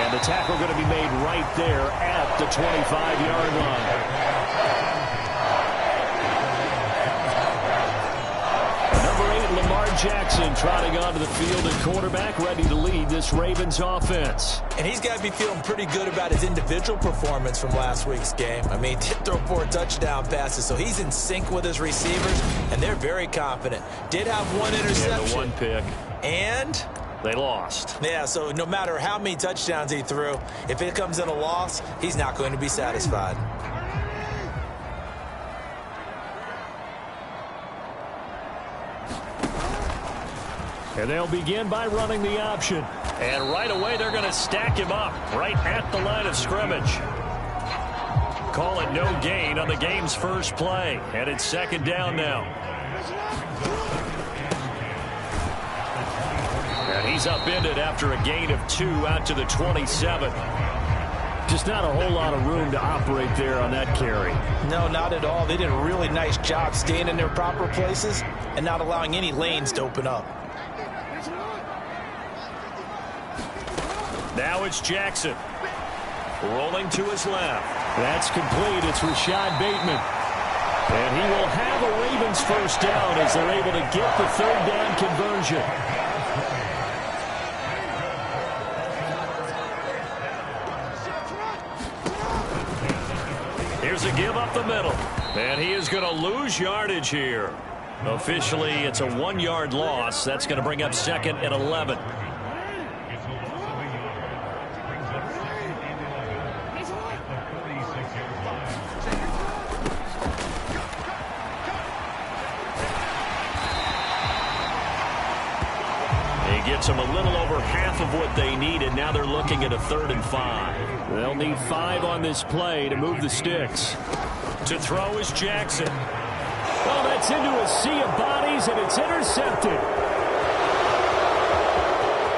And the tackle going to be made right there at the 25-yard line. Lamar Jackson trotting onto the field at quarterback, ready to lead this Ravens offense. And he's got to be feeling pretty good about his individual performance from last week's game. I mean, did throw 4 touchdown passes, so he's in sync with his receivers, and they're very confident. Did have 1 interception. Yeah, the 1 pick. And they lost. Yeah, so no matter how many touchdowns he threw, if it comes in a loss, he's not going to be satisfied. And they'll begin by running the option. And right away, they're going to stack him up right at the line of scrimmage. Call it no gain on the game's first play. And it's 2nd down now. And he's upended after a gain of 2 out to the 27. Just not a whole lot of room to operate there on that carry. No, not at all. They did a really nice job staying in their proper places and not allowing any lanes to open up. Now it's Jackson. Rolling to his left. That's complete. It's Rashad Bateman. And he will have a Ravens first down as they're able to get the 3rd down conversion. Here's a give up the middle. And he is going to lose yardage here. Officially, it's a 1-yard loss. That's going to bring up 2nd and 11. Gets them a little over half of what they needed. Now they're looking at a 3rd and 5. They'll need 5 on this play to move the sticks. To throw is Jackson. Oh, that's into a sea of bodies, and it's intercepted.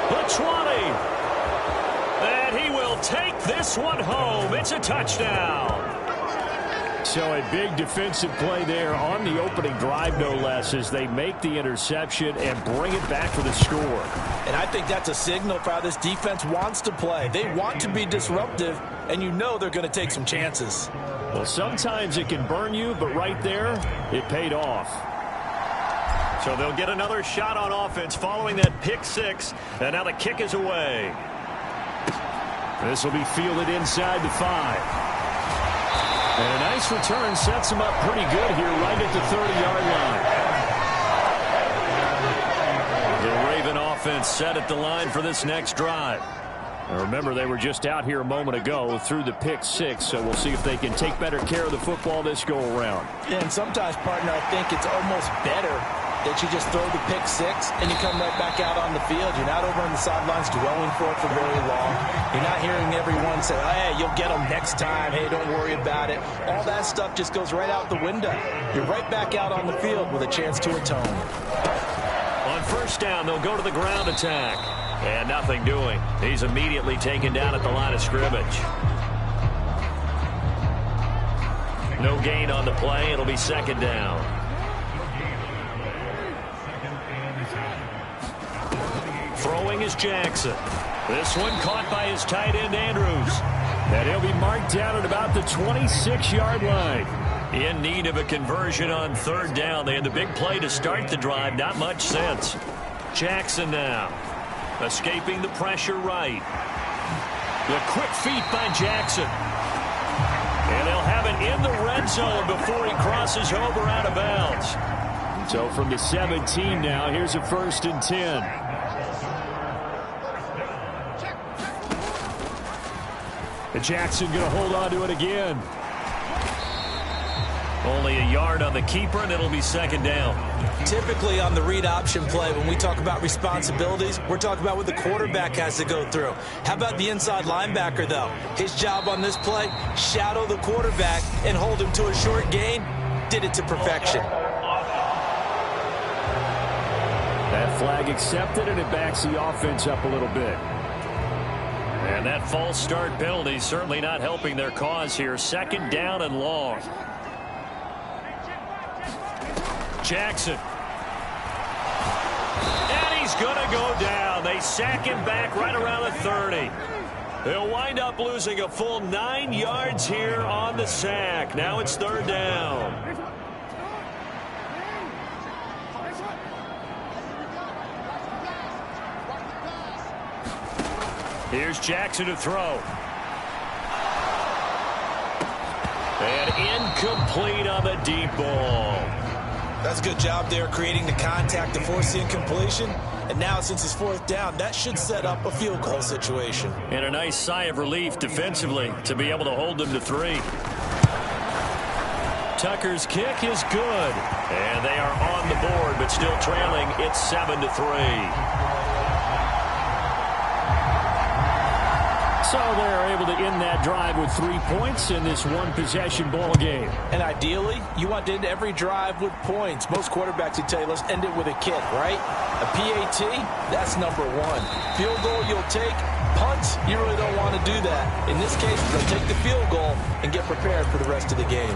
The 20. And he will take this one home. It's a touchdown. So a big defensive play there on the opening drive, no less, as they make the interception and bring it back for the score. And I think that's a signal for how this defense wants to play. They want to be disruptive, and you know they're going to take some chances. Well, sometimes it can burn you, but right there, it paid off. So they'll get another shot on offense following that pick 6, and now the kick is away. This will be fielded inside the 5. And a nice return sets him up pretty good here right at the 30-yard line. The Raven offense set at the line for this next drive. Now remember, they were just out here a moment ago through the pick 6, so we'll see if they can take better care of the football this go-around. And sometimes, partner, I think it's almost better that you just throw the pick 6 and you come right back out on the field. You're not over on the sidelines dwelling for it for very long. You're not hearing everyone say, hey, you'll get them next time. Hey, don't worry about it. All that stuff just goes right out the window. You're right back out on the field with a chance to atone. On 1st down, they'll go to the ground attack. And nothing doing. He's immediately taken down at the line of scrimmage. No gain on the play. It'll be 2nd down. Throwing is Jackson. This one caught by his tight end, Andrews. And he'll be marked down at about the 26-yard line. In need of a conversion on 3rd down. They had the big play to start the drive. Not much sense. Jackson now. Escaping the pressure right. The quick feet by Jackson. And they'll have it in the red zone before he crosses over out of bounds. So from the 17 now, here's a 1st and 10. Jackson going to hold on to it again. Only a yard on the keeper, and it'll be 2nd down. Typically on the read option play, when we talk about responsibilities, we're talking about what the quarterback has to go through. How about the inside linebacker, though? His job on this play, shadow the quarterback and hold him to a short gain. Did it to perfection. That flag accepted, and it backs the offense up a little bit. And that false start penalty certainly not helping their cause here. 2nd down and long. Jackson. And he's going to go down. They sack him back right around the 30. They'll wind up losing a full 9 yards here on the sack. Now it's third down. Here's Jackson to throw. And incomplete on the deep ball. That's a good job there creating the contact to force the incompletion. And now since it's fourth down, that should set up a field goal situation. And a nice sigh of relief defensively to be able to hold them to 3. Tucker's kick is good. And they are on the board, but still trailing. It's 7-3. So they're able to end that drive with 3 points in this one-possession ball game. And ideally, you want to end every drive with points. Most quarterbacks would tell you, let's end it with a kick, right? A PAT, that's number 1. Field goal, you'll take. Punts, you really don't want to do that. In this case, they'll take the field goal and get prepared for the rest of the game.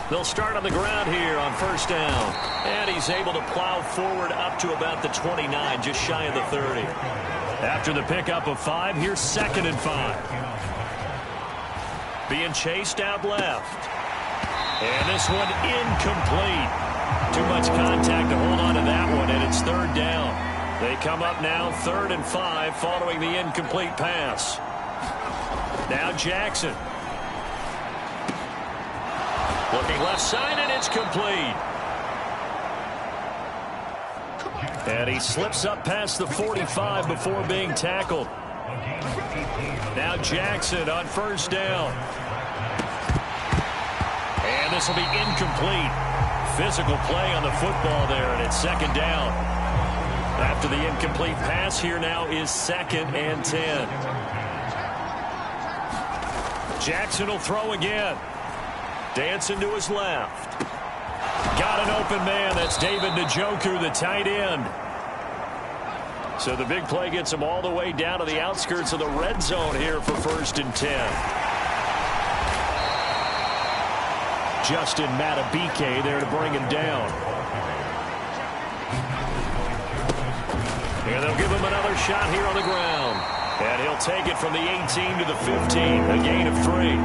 They'll start on the ground here on first down. And he's able to plow forward up to about the 29, just shy of the 30. After the pickup of 5, here's 2nd and 5. Being chased out left. And this one incomplete. Too much contact to hold on to that one, and it's third down. They come up now 3rd and 5 following the incomplete pass. Now Jackson. Looking left side, and it's complete. And he slips up past the 45 before being tackled. Now Jackson on first down. And this will be incomplete. Physical play on the football there, and it's 2nd down. After the incomplete pass, here now is 2nd and 10. Jackson will throw again. Dancing to his left. Got an open man. That's David Njoku, the tight end. So the big play gets him all the way down to the outskirts of the red zone here for 1st and 10. Justin Matabike there to bring him down. And they'll give him another shot here on the ground. And he'll take it from the 18 to the 15, a gain of 3.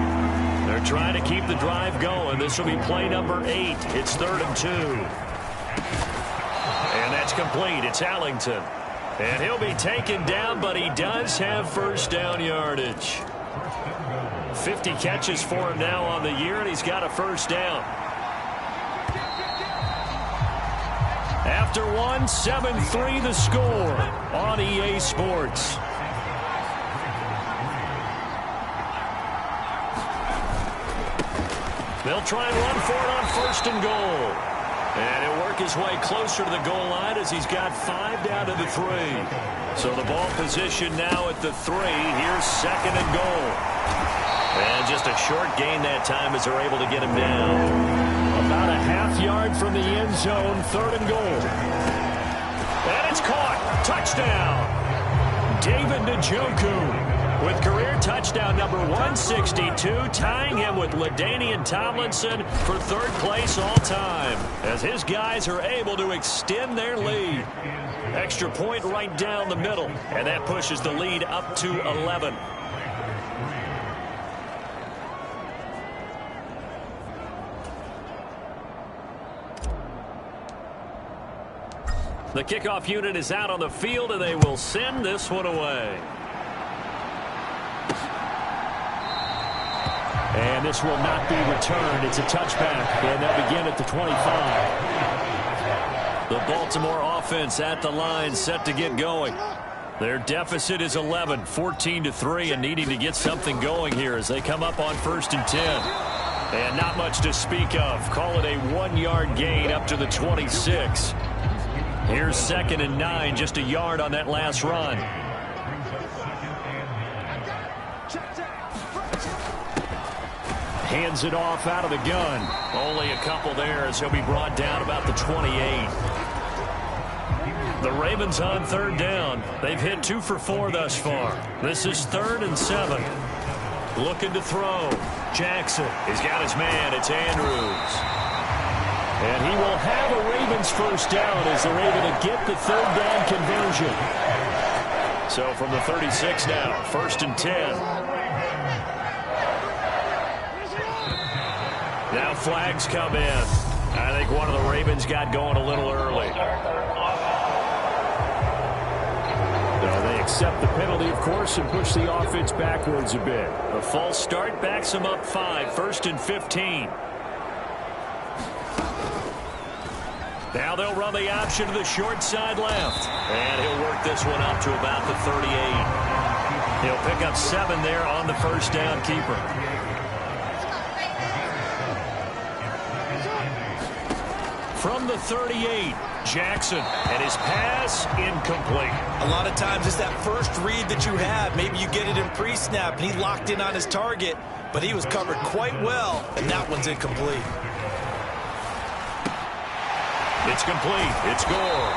They're trying to keep the drive going. This will be play number 8. It's 3rd and 2. And that's complete. It's Allington. And he'll be taken down, but he does have first down yardage. 50 catches for him now on the year, and he's got a first down. After 1, 7-3 the score on EA Sports. They'll try and run for it on 1st and goal. And he'll work his way closer to the goal line as he's got 5 down to the 3. So the ball position now at the 3. Here's 2nd and goal. And just a short gain that time as they're able to get him down. About a half yard from the end zone, 3rd and goal. And it's caught. Touchdown. David Njoku with career touchdown number 162, tying him with LaDainian Tomlinson for 3rd place all time, as his guys are able to extend their lead. Extra point right down the middle, and that pushes the lead up to 11. The kickoff unit is out on the field, and they will send this one away. And this will not be returned. It's a touchback, and they'll begin at the 25. The Baltimore offense at the line, set to get going. Their deficit is 11, 14-3, and needing to get something going here as they come up on 1st and 10. And not much to speak of. Call it a 1-yard gain up to the 26. Here's 2nd and 9, just a yard on that last run. Hands it off out of the gun. Only a couple there as he'll be brought down about the 28. The Ravens on 3rd down. They've hit 2 for 4 thus far. This is 3rd and 7. Looking to throw. Jackson. He's got his man. It's Andrews. And he will have a Ravens first down as they're able to get the third down conversion. So from the 36 now, 1st and 10. Now flags come in. I think one of the Ravens got going a little early. They accept the penalty, of course, and push the offense backwards a bit. A false start backs them up 5, 1st and 15. Now they'll run the option to the short side left. And he'll work this one up to about the 38. He'll pick up 7 there on the first down keeper. From the 38, Jackson, and his pass incomplete. A lot of times it's that first read that you have. Maybe you get it in pre-snap, and he locked in on his target, but he was covered quite well, and that one's incomplete. It's complete. It's Gore.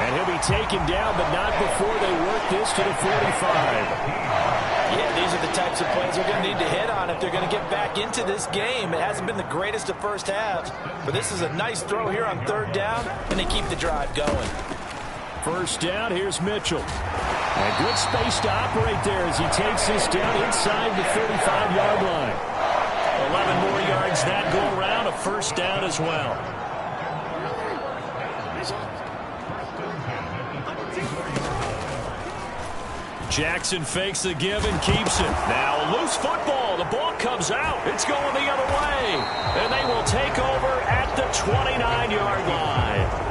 And he'll be taken down, but not before they work this to the 45. Yeah, these are the types of plays they're going to need to hit on if they're going to get back into this game. It hasn't been the greatest of first halves, but this is a nice throw here on 3rd down, and they keep the drive going. First down, here's Mitchell. And good space to operate there as he takes this down inside the 35-yard line. 11 more yards that go around, a first down as well. Jackson fakes the give and keeps it. Now a loose football. The ball comes out. It's going the other way. And they will take over at the 29-yard line.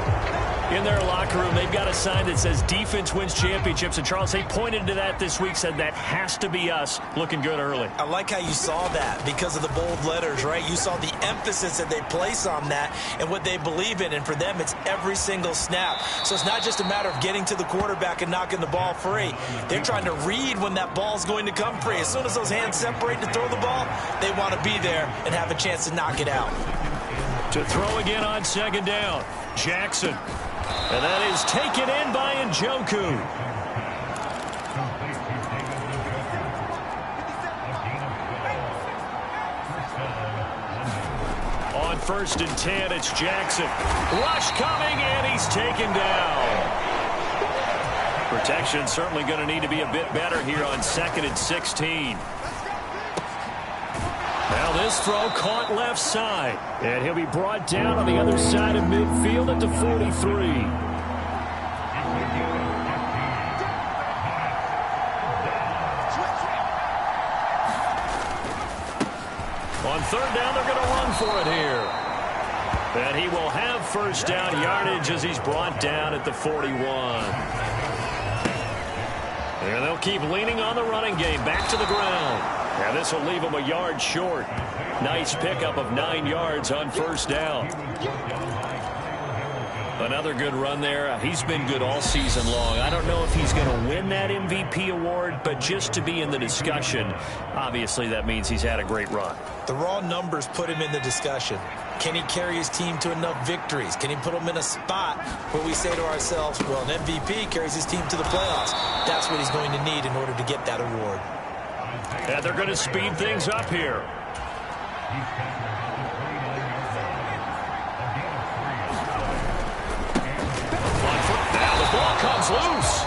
In their locker room, they've got a sign that says defense wins championships. And Charles, they pointed to that this week, said that has to be us. Looking good early. I like how you saw that because of the bold letters, right? You saw the emphasis that they place on that and what they believe in. And for them, it's every single snap. So it's not just a matter of getting to the quarterback and knocking the ball free. They're trying to read when that ball's going to come free. As soon as those hands separate to throw the ball, they want to be there and have a chance to knock it out. To throw again on 2nd down, Jackson. And that is taken in by Njoku. On 1st and 10, it's Jackson. Rush coming, and he's taken down. Protection certainly going to need to be a bit better here on 2nd and 16. Now this throw caught left side. And he'll be brought down on the other side of midfield at the 43. On 3rd down, they're going to run for it here. And he will have first down yardage as he's brought down at the 41. And they'll keep leaning on the running game. Back to the ground. And this will leave him a yard short. Nice pickup of 9 yards on 1st down. Another good run there. He's been good all season long. I don't know if he's going to win that MVP award, but just to be in the discussion, obviously that means he's had a great run. The raw numbers put him in the discussion. Can he carry his team to enough victories? Can he put them in a spot where we say to ourselves, well, an MVP carries his team to the playoffs. That's what he's going to need in order to get that award. And they're going to speed things up here. Now the ball comes loose.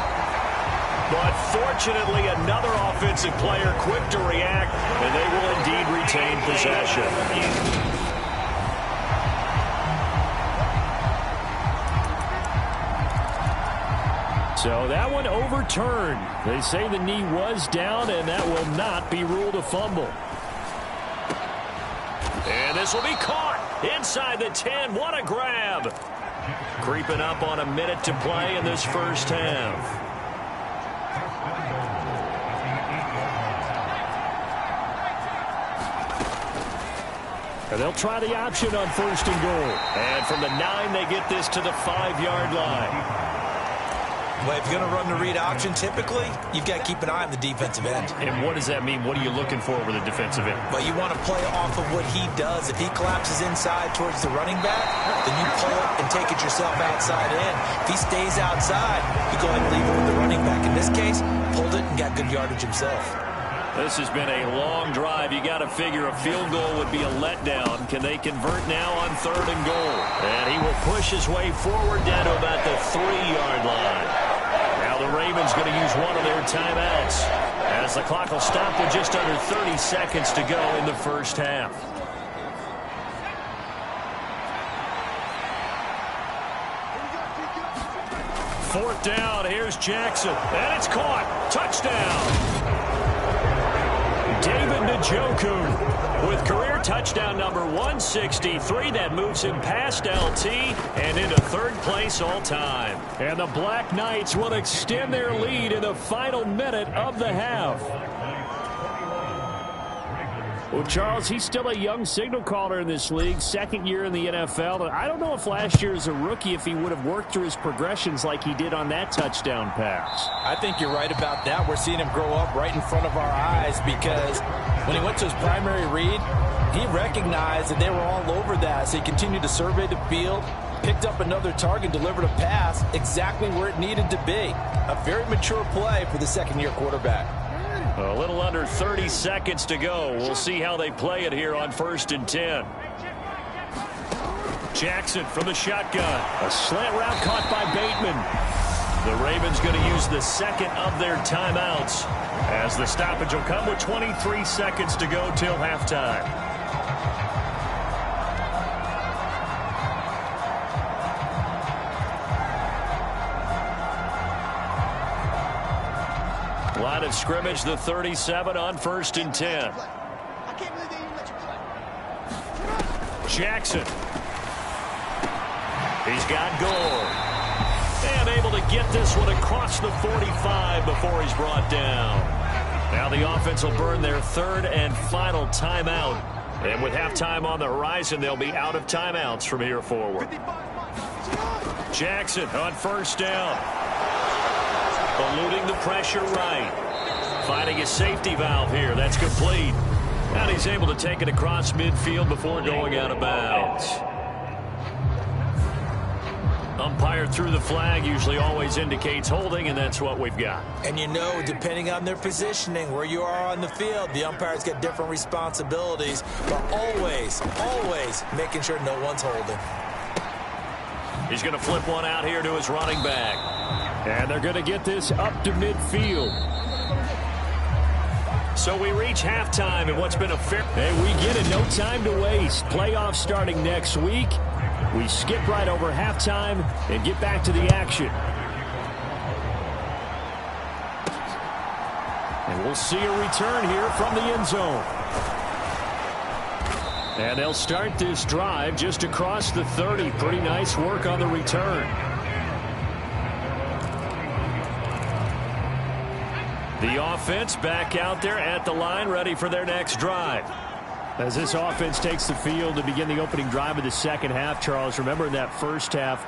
But fortunately, another offensive player quick to react, and they will indeed retain possession. So that one overturned. They say the knee was down, and that will not be ruled a fumble. And this will be caught inside the 10. What a grab. Creeping up on a minute to play in this first half. And they'll try the option on 1st and goal. And from the 9, they get this to the 5-yard line. Well, if you're going to run the read option, typically, you've got to keep an eye on the defensive end. And what does that mean? What are you looking for with a defensive end? Well, you want to play off of what he does. If he collapses inside towards the running back, then you pull it and take it yourself outside in. If he stays outside, you go ahead and leave it with the running back. In this case, pulled it and got good yardage himself. This has been a long drive. You got to figure a field goal would be a letdown. Can they convert now on 3rd and goal? And he will push his way forward down to about the 3-yard line. Now the Ravens going to use one of their timeouts, as the clock will stop with just under 30 seconds to go in the first half. Fourth down. Here's Jackson. And it's caught. Touchdown. David Njoku with career touchdown number 163. That moves him past LT and into 3rd place all time. And the Black Knights will extend their lead in the final minute of the half. Well, Charles, he's still a young signal caller in this league, 2nd year in the NFL. I don't know if last year as a rookie, if he would have worked through his progressions like he did on that touchdown pass. I think you're right about that. We're seeing him grow up right in front of our eyes, because when he went to his primary read, he recognized that they were all over that. So he continued to survey the field, picked up another target, delivered a pass exactly where it needed to be. A very mature play for the 2nd-year quarterback. A little under 30 seconds to go. We'll see how they play it here on 1st and 10. Jackson from the shotgun. A slant route caught by Bateman. The Ravens going to use the 2nd of their timeouts, as the stoppage will come with 23 seconds to go till halftime. Line of scrimmage, the 37 on 1st and 10. Jackson. He's got Gore. And able to get this one across the 45 before he's brought down. Now the offense will burn their 3rd and final timeout. And with halftime on the horizon, they'll be out of timeouts from here forward. Jackson on 1st down. Eluding the pressure right. Finding a safety valve here. That's complete. And he's able to take it across midfield before going out of bounds. Umpire threw the flag. Usually always indicates holding, and that's what we've got. And you know, depending on their positioning, where you are on the field, the umpires get different responsibilities. But always, always making sure no one's holding. He's going to flip one out here to his running back. And they're going to get this up to midfield. So we reach halftime in what's been a fair... And we get it, no time to waste. Playoffs starting next week. We skip right over halftime and get back to the action. And we'll see a return here from the end zone. And they'll start this drive just across the 30. Pretty nice work on the return. The offense back out there at the line, ready for their next drive. As this offense takes the field to begin the opening drive of the 2nd half, Charles, remember in that 1st half,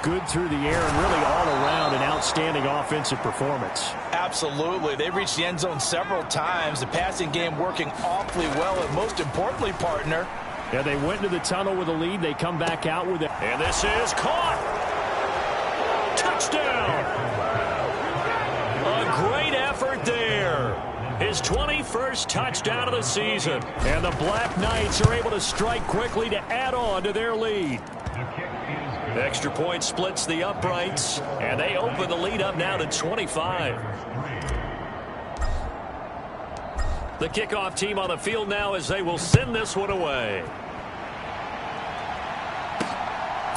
good through the air and really all around an outstanding offensive performance. Absolutely. They reached the end zone several times. The passing game working awfully well, and most importantly, partner. Yeah, they went into the tunnel with a lead. They come back out with it. And this is caught. Touchdown. A great effort there. His 21st touchdown of the season. And the Black Knights are able to strike quickly to add on to their lead. Extra point splits the uprights, and they open the lead up now to 25. The kickoff team on the field now as they will send this one away.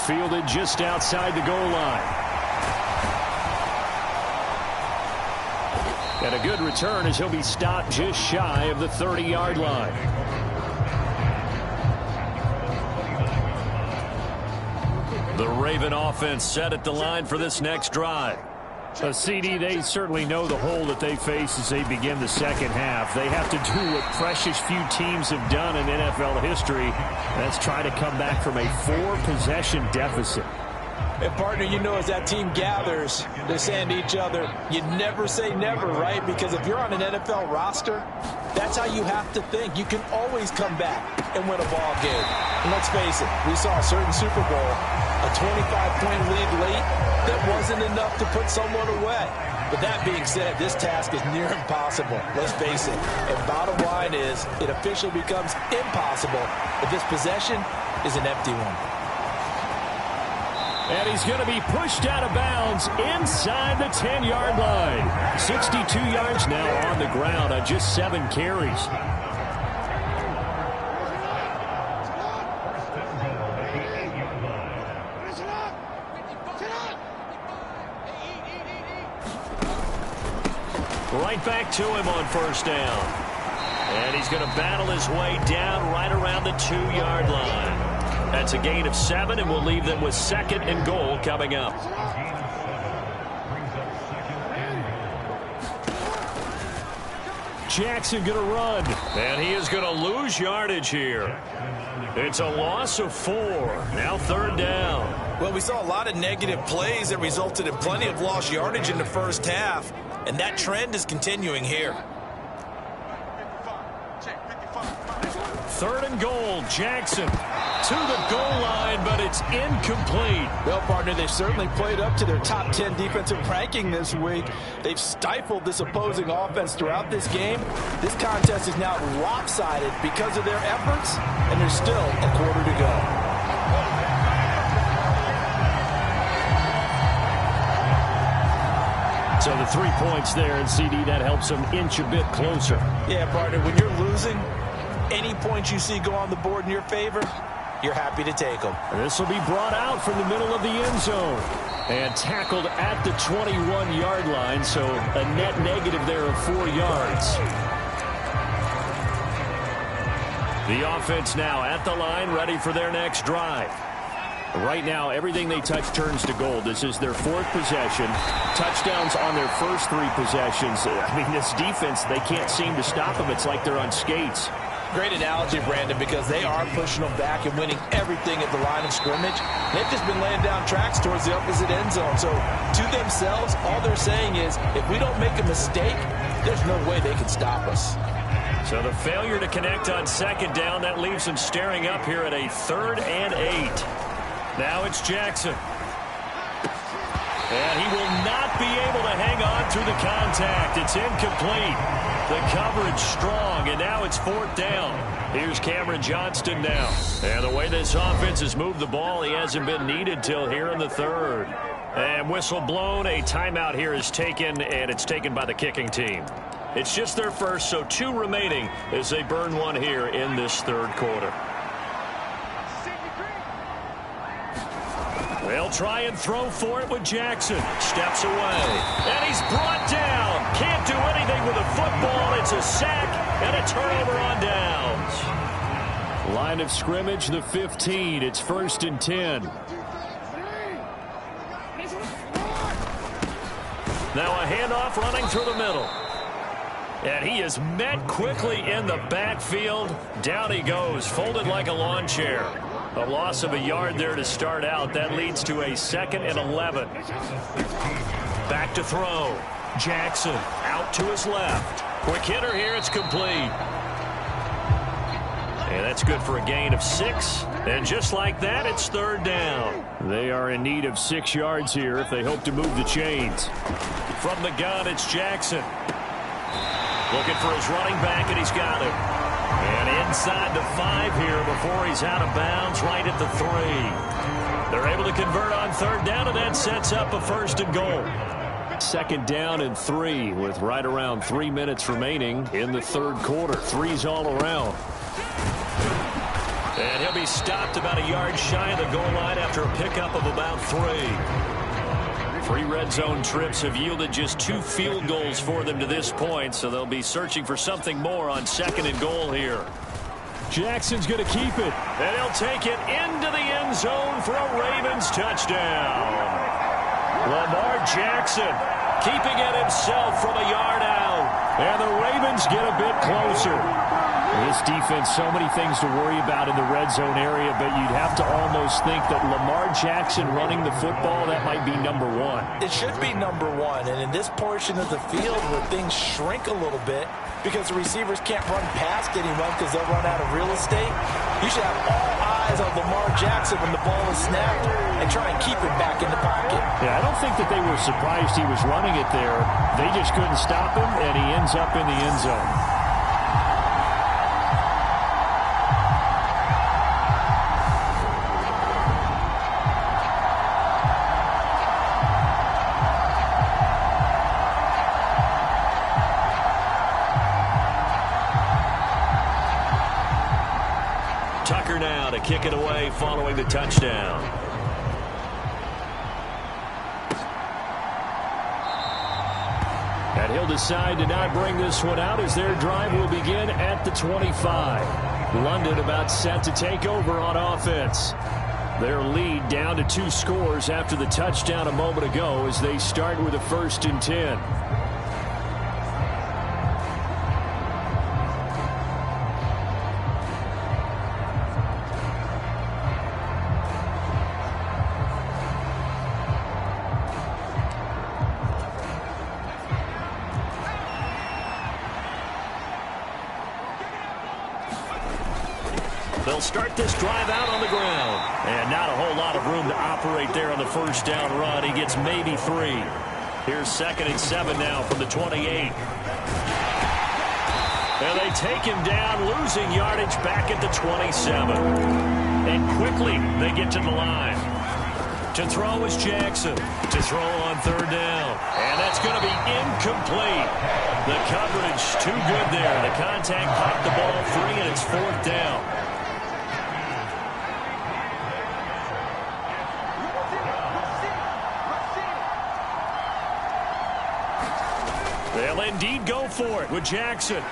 Fielded just outside the goal line. And a good return as he'll be stopped just shy of the 30-yard line. The Raven offense set at the line for this next drive. CD, they certainly know the hole that they face as they begin the 2nd half. They have to do what precious few teams have done in NFL history. That's try to come back from a 4-possession deficit. And, partner, you know, as that team gathers, they're saying to each other, you never say never, right? Because if you're on an NFL roster, that's how you have to think. You can always come back and win a ball game. And let's face it, we saw a certain Super Bowl, a 25-point lead late that wasn't enough to put someone away. But that being said, this task is near impossible. Let's face it. And bottom line is, it officially becomes impossible if this possession is an empty one. And he's going to be pushed out of bounds inside the 10-yard line. 62 yards now on the ground on just 7 carries. Right back to him on first down. And he's going to battle his way down right around the 2-yard line. That's a gain of 7, and we'll leave them with 2nd and goal coming up. Jackson going to run. And he is going to lose yardage here. It's a loss of 4. Now 3rd down. Well, we saw a lot of negative plays that resulted in plenty of lost yardage in the first half. And that trend is continuing here. 3rd and goal. Jackson to the goal line, but it's incomplete. Well, partner, they've certainly played up to their top 10 defensive ranking this week. They've stifled this opposing offense throughout this game. This contest is now lopsided because of their efforts, and there's still a quarter to go. So the 3 points there, and CD, that helps them inch a bit closer. Yeah, partner, when you're losing, any points you see go on the board in your favor, you're happy to take them. This will be brought out from the middle of the end zone and tackled at the 21-yard line, so a net negative there of 4 yards. The offense now at the line, ready for their next drive. Right now, everything they touch turns to gold. This is their 4th possession. Touchdowns on their first 3 possessions. I mean, this defense, they can't seem to stop them. It's like they're on skates. Great analogy, Brandon, because they are pushing them back and winning everything at the line of scrimmage. They've just been laying down tracks towards the opposite end zone. So to themselves, all they're saying is, if we don't make a mistake, there's no way they can stop us. So the failure to connect on 2nd down, that leaves them staring up here at a 3rd and 8. Now it's Jackson. And he will not be able to hang on through the contact. It's incomplete. The coverage strong, and now it's 4th down. Here's Cameron Johnston now. And the way this offense has moved the ball, he hasn't been needed till here in the 3rd. And whistle blown, a timeout here is taken, and it's taken by the kicking team. It's just their first, so 2 remaining as they burn 1 here in this 3rd quarter. They'll try and throw for it with Jackson. Steps away. And he's brought down. Can't do anything with a football. It's a sack and a turnover on downs. Line of scrimmage, the 15. It's 1st and 10. Now a handoff running through the middle. And he is met quickly in the backfield. Down he goes, folded like a lawn chair. A loss of a yard there to start out. That leads to a 2nd and 11. Back to throw. Jackson out to his left. Quick hitter here. It's complete. And that's good for a gain of 6. And just like that, it's 3rd down. They are in need of 6 yards here if they hope to move the chains. From the gun, it's Jackson. Looking for his running back, and he's got it. And inside the 5 here before he's out of bounds, right at the 3. They're able to convert on 3rd down, and that sets up a 1st and goal. 2nd down and 3 with right around 3 minutes remaining in the 3rd quarter. 3's all around. And he'll be stopped about a yard shy of the goal line after a pickup of about 3. 3 red zone trips have yielded just 2 field goals for them to this point, so they'll be searching for something more on 2nd and goal here. Jackson's going to keep it, and he'll take it into the end zone for a Ravens touchdown. Lamar Jackson keeping it himself from a yard out, and the Ravens get a bit closer. This defense, so many things to worry about in the red zone area, but you'd have to almost think that Lamar Jackson running the football, that might be number 1. It should be number 1, and in this portion of the field where things shrink a little bit because the receivers can't run past anyone because they'll run out of real estate, you should have all eyes eyes on Lamar Jackson when the ball is snapped and try and keep it back in the pocket. Yeah, I don't think that they were surprised he was running it there. They just couldn't stop him, and he ends up in the end zone. Tucker now to kick it away following the touchdown. And he'll decide to not bring this one out as their drive will begin at the 25. London about set to take over on offense. Their lead down to 2 scores after the touchdown a moment ago as they start with a 1st and 10. They'll start this drive out on the ground. And not a whole lot of room to operate there on the 1st down run. He gets maybe 3. Here's 2nd and 7 now from the 28. And they take him down, losing yardage back at the 27. And quickly they get to the line. To throw is Jackson. To throw on 3rd down. And that's going to be incomplete. The coverage too good there. The contact popped the ball free, and it's 4th down. They'll indeed go for it with Jackson. The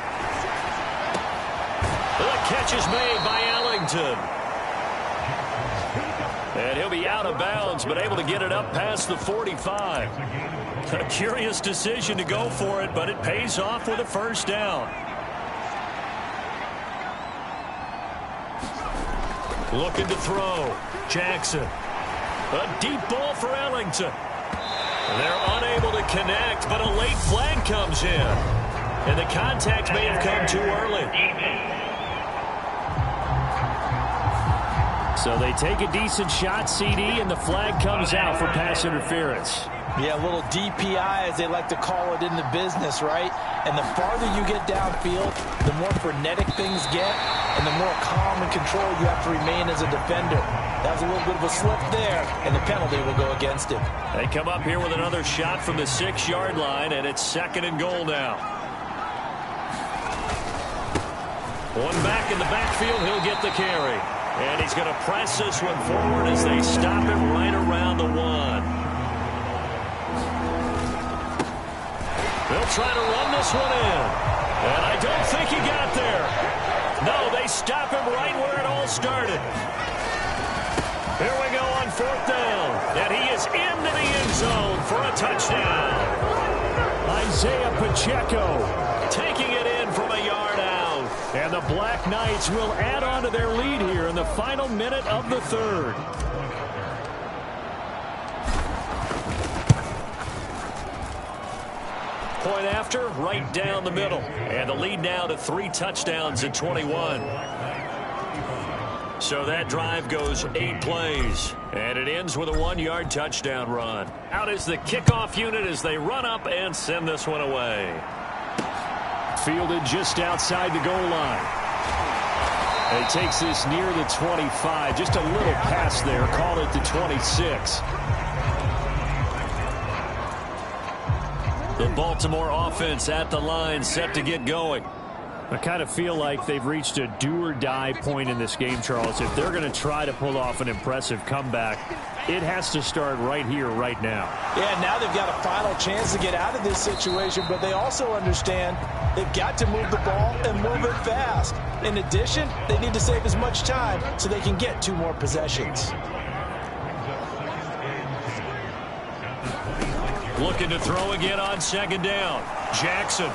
catch is made by Ellington. And he'll be out of bounds, but able to get it up past the 45. A curious decision to go for it, but it pays off with a 1st down. Looking to throw. Jackson. A deep ball for Ellington. They're unable to connect, but a late flag comes in. And the contact may have come too early. So they take a decent shot, CD, and the flag comes out for pass interference. Yeah, a little DPI, as they like to call it in the business, right? And the farther you get downfield, the more frenetic things get, and the more calm and control you have to remain as a defender. That was a little bit of a slip there, and the penalty will go against him. They come up here with another shot from the 6-yard line, and it's 2nd and goal now. One back in the backfield, he'll get the carry. And he's going to press this one forward as they stop him right around the 1. They'll try to run this one in. And I don't think he got there. No, they stop him right where it all started. Here we go on 4th down. And he is into the end zone for a touchdown. Isaiah Pacheco taking it in from a yard out. And the Black Knights will add on to their lead here in the final minute of the 3rd. Point after, right down the middle. And the lead now to 3 touchdowns at 21. So that drive goes 8 plays. And it ends with a 1-yard touchdown run. Out is the kickoff unit as they run up and send this one away. Fielded just outside the goal line. And he takes this near the 25. Just a little pass there. Call it the 26. The Baltimore offense at the line, set to get going. I kind of feel like they've reached a do-or-die point in this game, Charles. If they're going to try to pull off an impressive comeback, it has to start right here, right now. Yeah, now they've got a final chance to get out of this situation, but they also understand they've got to move the ball and move it fast. In addition, they need to save as much time so they can get 2 more possessions. Looking to throw again on 2nd down. Jackson.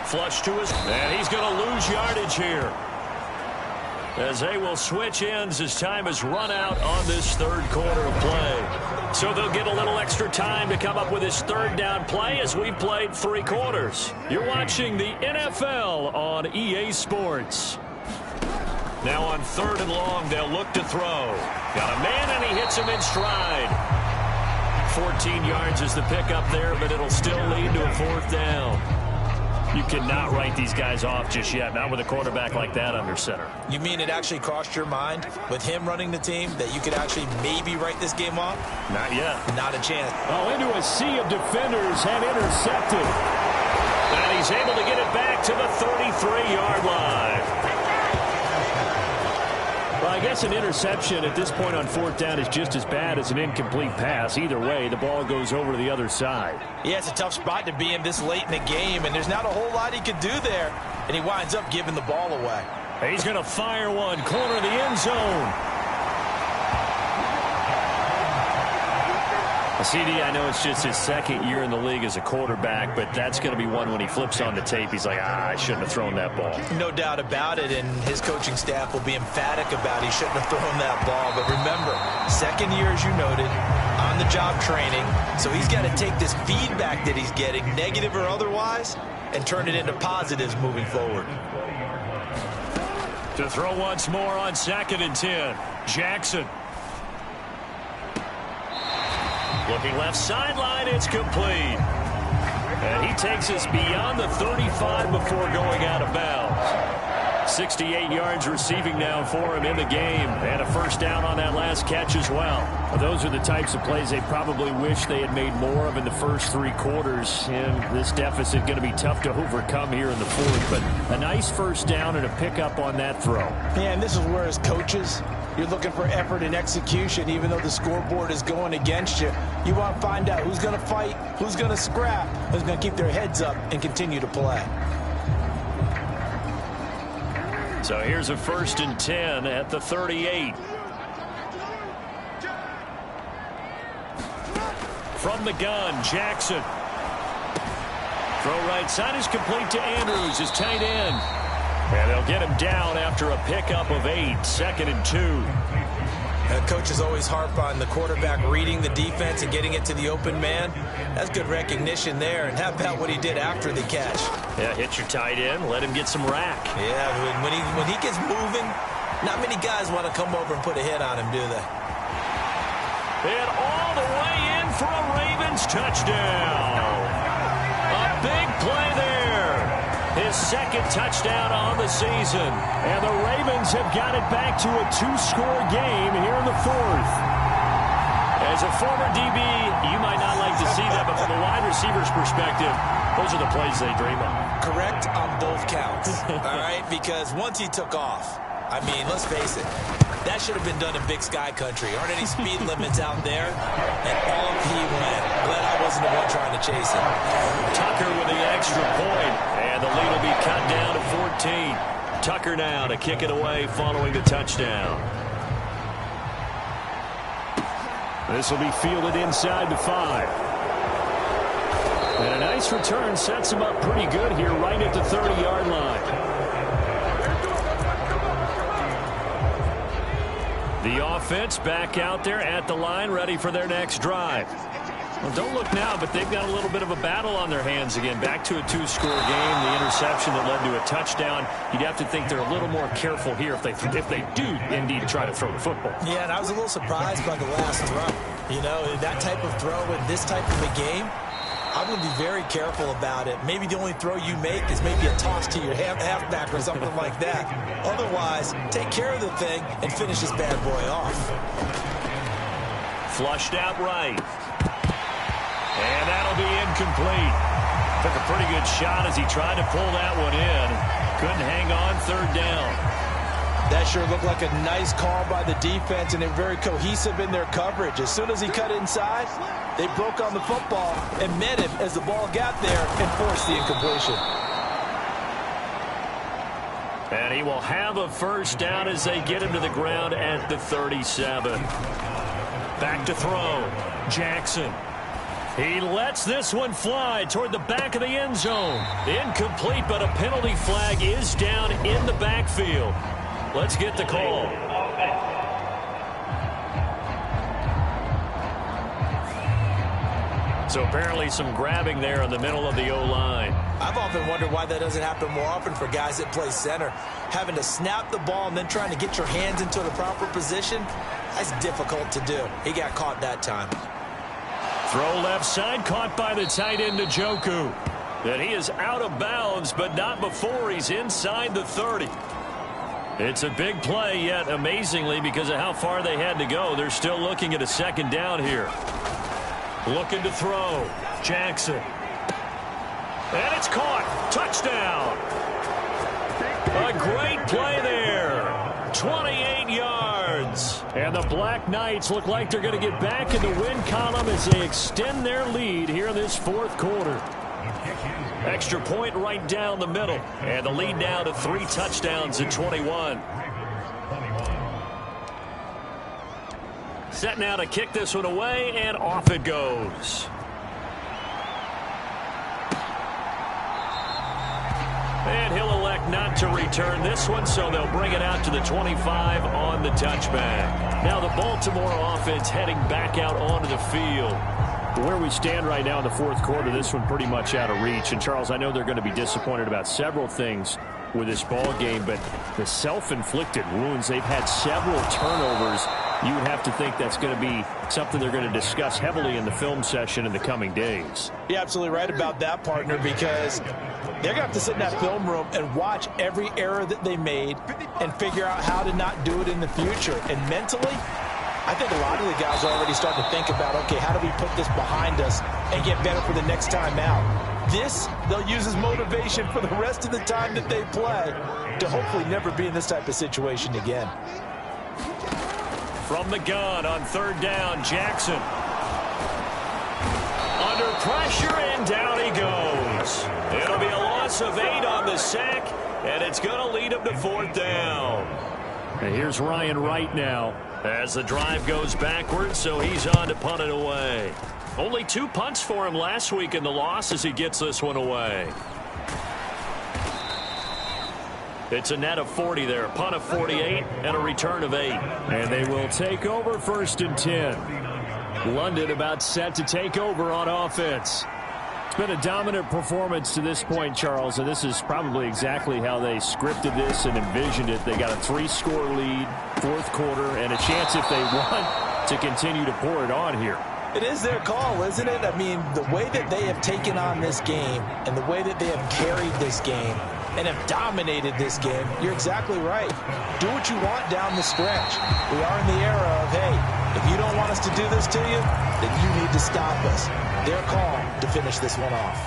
Flush to his, and he's going to lose yardage here. As they will switch ends as time has run out on this 3rd quarter of play. So they'll get a little extra time to come up with this 3rd down play as we've played 3 quarters. You're watching the NFL on EA Sports. Now on 3rd and long, they'll look to throw. Got a man, and he hits him in stride. 14 yards is the pickup there, but it'll still lead to a 4th down. You cannot write these guys off just yet, not with a quarterback like that under center. You mean it actually crossed your mind with him running the team that you could actually maybe write this game off? Not yet. Not a chance. Oh, into a sea of defenders and intercepted. And he's able to get it back to the 33-yard line. Well, I guess an interception at this point on 4th down is just as bad as an incomplete pass. Either way, the ball goes over to the other side. Yeah, it's a tough spot to be in this late in the game, and there's not a whole lot he could do there. And he winds up giving the ball away. He's going to fire one, corner of the end zone. CD, I know it's just his 2nd year in the league as a quarterback, but that's going to be one when he flips on the tape. He's like, I shouldn't have thrown that ball. No doubt about it, and his coaching staff will be emphatic about he shouldn't have thrown that ball. But remember, 2nd year, as you noted, on-the-job training, so he's got to take this feedback that he's getting, negative or otherwise, and turn it into positives moving forward. To throw once more on 2nd and 10. Jackson. Looking left sideline, it's complete. And he takes us beyond the 35 before going out of bounds. 68 yards receiving now for him in the game. And a 1st down on that last catch as well. Those are the types of plays they probably wish they had made more of in the first 3 quarters. And this deficit going to be tough to overcome here in the 4th. But a nice 1st down and a pickup on that throw. Yeah, and this is where as coaches, you're looking for effort and execution, even though the scoreboard is going against you. You want to find out who's going to fight, who's going to scrap, who's going to keep their heads up and continue to play. So here's a 1st and 10 at the 38. From the gun, Jackson. Throw right side is complete to Andrews, his tight end. And they'll get him down after a pickup of 8, 2nd and 2. Coaches always harp on the quarterback reading the defense and getting it to the open man. That's good recognition there. And how about what he did after the catch? Yeah, hit your tight end, let him get some rack. Yeah, when he gets moving, not many guys want to come over and put a hit on him, do they? And all the way in for a Ravens touchdown. A big play there. His 2nd touchdown on the season. And the Ravens have got it back to a 2-score game here in the 4th. As a former DB, you might not like to see that, but from a wide receiver's perspective, those are the plays they dream of. Correct on both counts, all right? Because once he took off, I mean, let's face it, that should have been done in Big Sky country. Aren't any speed limits out there? And off he went. Glad I wasn't the one trying to chase him. Tucker with the extra point, and the lead will be cut down to 14. Tucker now to kick it away following the touchdown. This will be fielded inside the 5. And a nice return sets him up pretty good here right at the 30-yard line. The offense back out there at the line, ready for their next drive. Well, don't look now, but they've got a little bit of a battle on their hands again. Back to a 2-score game. The interception that led to a touchdown. You'd have to think they're a little more careful here if they do indeed try to throw the football. Yeah, and I was a little surprised by the last throw. You know, that type of throw in this type of a game, I'm going to be very careful about it. Maybe the only throw you make is maybe a toss to your halfback or something like that. Otherwise, take care of the thing and finish this bad boy off. Flushed out right. And that'll be incomplete. Took a pretty good shot as he tried to pull that one in. Couldn't hang on 3rd down. That sure looked like a nice call by the defense, and they're very cohesive in their coverage. As soon as he cut inside, they broke on the football and met him as the ball got there and forced the incompletion. And he will have a 1st down as they get him to the ground at the 37. Back to throw. Jackson. He lets this one fly toward the back of the end zone. Incomplete, but a penalty flag is down in the backfield. Let's get the call. So apparently some grabbing there in the middle of the O-line. I've often wondered why that doesn't happen more often for guys that play center. Having to snap the ball and then trying to get your hands into the proper position, that's difficult to do. He got caught that time. Throw left side, caught by the tight end Njoku. And he is out of bounds, but not before he's inside the 30. It's a big play, yet amazingly, because of how far they had to go, they're still looking at a second down here. Looking to throw. Jackson. And it's caught. Touchdown. A great play there. 28 yards. And the Black Knights look like they're going to get back in the win column as they extend their lead here in this fourth quarter. Extra point right down the middle. And the lead now to 3 touchdowns at 21. Set now to kick this one away, and off it goes. And he'll elect not to return this one, so they'll bring it out to the 25 on the touchback. Now the Baltimore offense heading back out onto the field. Where we stand right now in the fourth quarter, this one pretty much out of reach. And, Charles, I know they're going to be disappointed about several things with this ball game, but the self-inflicted wounds, they've had several turnovers. You would have to think that's going to be something they're going to discuss heavily in the film session in the coming days. You're absolutely right about that, partner, because they're going to have to sit in that film room and watch every error that they made and figure out how to not do it in the future. And mentally, I think a lot of the guys are already starting to think about, okay, how do we put this behind us and get better for the next time out? This, they'll use as motivation for the rest of the time that they play to hopefully never be in this type of situation again. From the gun on third down, Jackson. Under pressure, and down he goes. It'll be a loss of 8 on the sack, and it's going to lead him to fourth down. And here's Ryan Wright now. As the drive goes backwards, so he's on to punt it away. Only 2 punts for him last week in the loss as he gets this one away. It's a net of 40 there. Punt of 48 and a return of 8. And they will take over first and 10. London about set to take over on offense. It's been a dominant performance to this point, Charles, and this is probably exactly how they scripted this and envisioned it. They got a 3-score lead, fourth quarter, and a chance if they want to continue to pour it on here. It is their call, isn't it? I mean, the way that they have taken on this game and the way that they have carried this game and have dominated this game, you're exactly right. Do what you want down the stretch. We are in the era of, hey, if you don't want us to do this to you, then you need to stop us. Their call to finish this one off.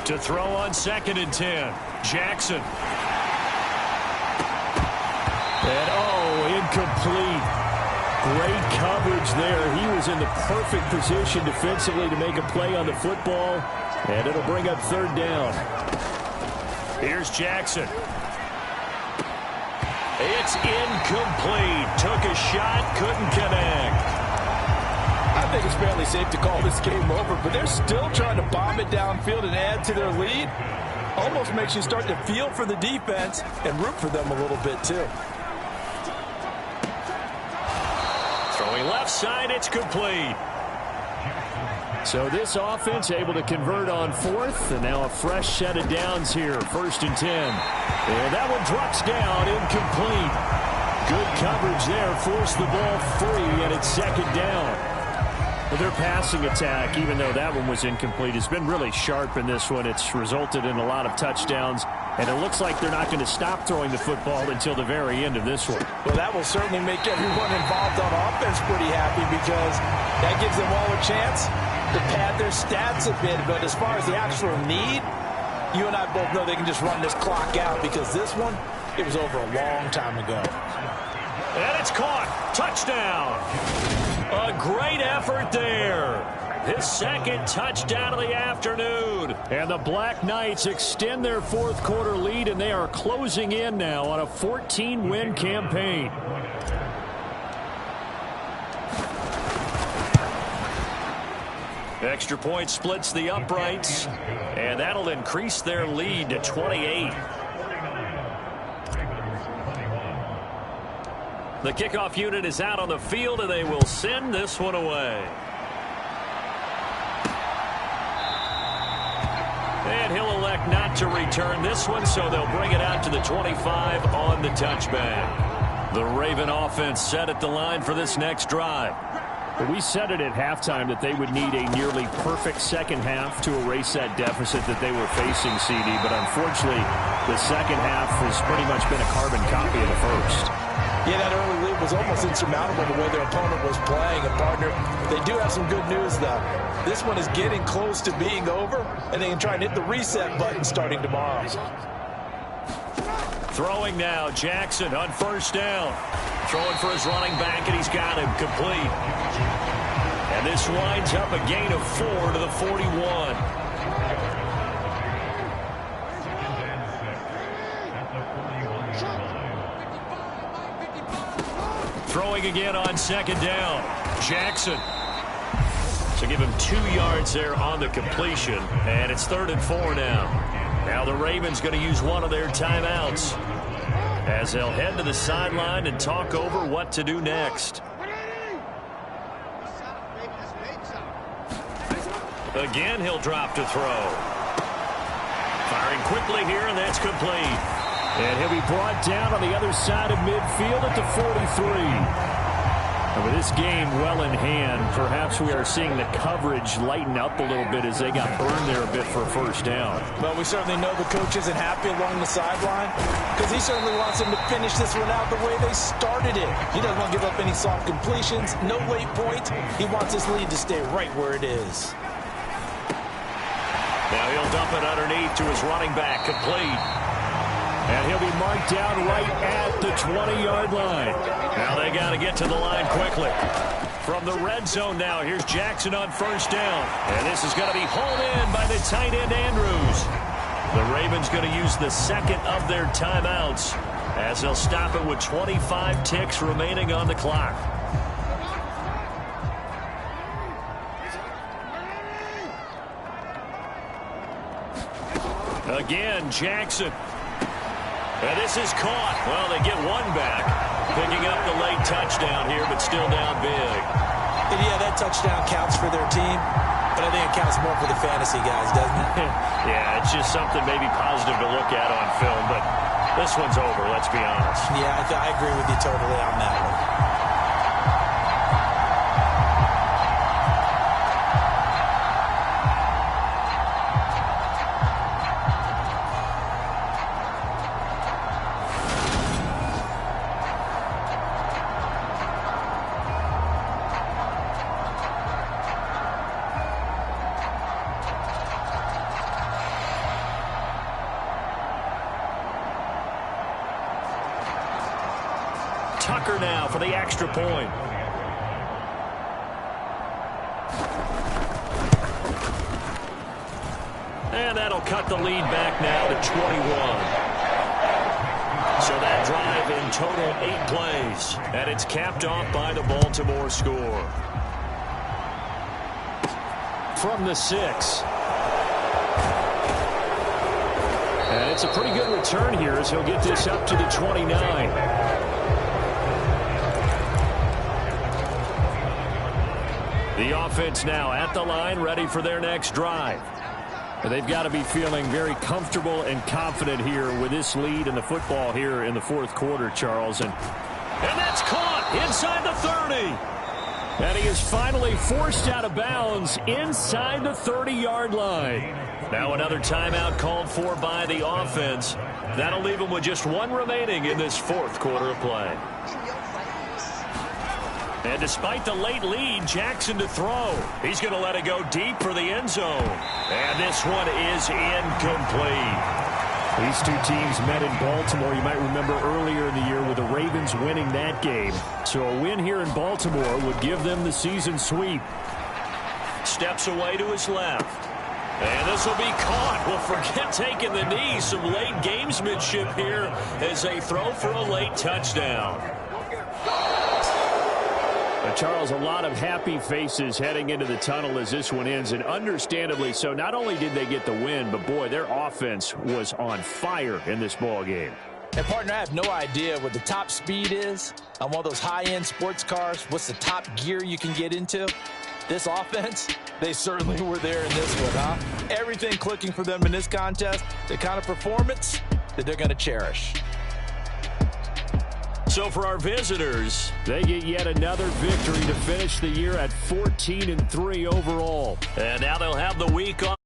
To throw on second and 10, Jackson. And, incomplete. Great coverage there. He was in the perfect position defensively to make a play on the football, and it'll bring up third down. Here's Jackson. It's incomplete. Took a shot, couldn't connect. I think it's fairly safe to call this game over, but they're still trying to bomb it downfield and add to their lead. Almost makes you start to feel for the defense and root for them a little bit, too. Throwing left side, it's complete. So this offense able to convert on fourth, and now a fresh set of downs here, first and 10. And that one drops down, incomplete. Good coverage there, forced the ball free, and it's second down. Well, their passing attack, even though that one was incomplete, has been really sharp in this one. It's resulted in a lot of touchdowns, and it looks like they're not going to stop throwing the football until the very end of this one. Well, that will certainly make everyone involved on offense pretty happy, because that gives them all a chance to pad their stats a bit. But as far as the actual need, you and I both know they can just run this clock out, because this one, it was over a long time ago. And it's caught. Touchdown. A great effort there. His second touchdown of the afternoon. And the Black Knights extend their fourth quarter lead, and they are closing in now on a 14-win campaign. Extra point splits the uprights, and that'll increase their lead to 28. The kickoff unit is out on the field, and they will send this one away. And he'll elect not to return this one, so they'll bring it out to the 25 on the touchback. The Raven offense set at the line for this next drive. We said it at halftime that they would need a nearly perfect second half to erase that deficit that they were facing, CD. But unfortunately, the second half has pretty much been a carbon copy of the first. Yeah, that early lead was almost insurmountable the way their opponent was playing. And, partner, they do have some good news, though. This one is getting close to being over, and they can try and hit the reset button starting tomorrow. Throwing now, Jackson on first down. Throwing for his running back, and he's got him complete. And this winds up a gain of 4 to the 41. Throwing again on second down. Jackson. So give him 2 yards there on the completion. And it's 3rd and 4 now. Now the Ravens going to use one of their timeouts as they'll head to the sideline and talk over what to do next. Again, he'll drop to throw. Firing quickly here, and that's complete. And he'll be brought down on the other side of midfield at the 43. And with this game well in hand, perhaps we are seeing the coverage lighten up a little bit as they got burned there a bit for a first down. Well, we certainly know the coach isn't happy along the sideline because he certainly wants them to finish this one out the way they started it. He doesn't want to give up any soft completions, no late points. He wants this lead to stay right where it is. Now he'll dump it underneath to his running back, complete. And he'll be marked down right at the 20-yard line. Now they got to get to the line quickly. From the red zone now, here's Jackson on first down. And this is going to be hauled in by the tight end, Andrews. The Ravens going to use the second of their timeouts as they'll stop it with 25 ticks remaining on the clock. Again, Jackson. And this is caught. Well, they get one back. Picking up the late touchdown here, but still down big. And yeah, that touchdown counts for their team, but I think it counts more for the fantasy guys, doesn't it? Yeah, it's just something maybe positive to look at on film, but this one's over, let's be honest. Yeah, I agree with you totally on that one. Tucker now for the extra point. And that'll cut the lead back now to 21. So that drive in total 8 plays. And it's capped off by the Baltimore score. From the 6. And it's a pretty good return here as he'll get this up to the 29. The offense now at the line, ready for their next drive. They've got to be feeling very comfortable and confident here with this lead in the football here in the fourth quarter, Charles. And that's caught inside the 30. And he is finally forced out of bounds inside the 30-yard line. Now another timeout called for by the offense. That'll leave them with just one remaining in this fourth quarter of play. And despite the late lead, Jackson to throw. He's going to let it go deep for the end zone. And this one is incomplete. These two teams met in Baltimore, you might remember earlier in the year, with the Ravens winning that game. So a win here in Baltimore would give them the season sweep. Steps away to his left. And this will be caught. Well, forget taking the knee. Some late gamesmanship here as they throw for a late touchdown. Charles, a lot of happy faces heading into the tunnel as this one ends, and understandably so. Not only did they get the win, but boy, their offense was on fire in this ball game. And, partner, I have no idea what the top speed is on one of those high-end sports cars. What's the top gear you can get into? This offense, they certainly were there in this one, huh? Everything clicking for them in this contest, the kind of performance that they're going to cherish. So for our visitors, they get yet another victory to finish the year at 14-3 overall. And now they'll have the week off.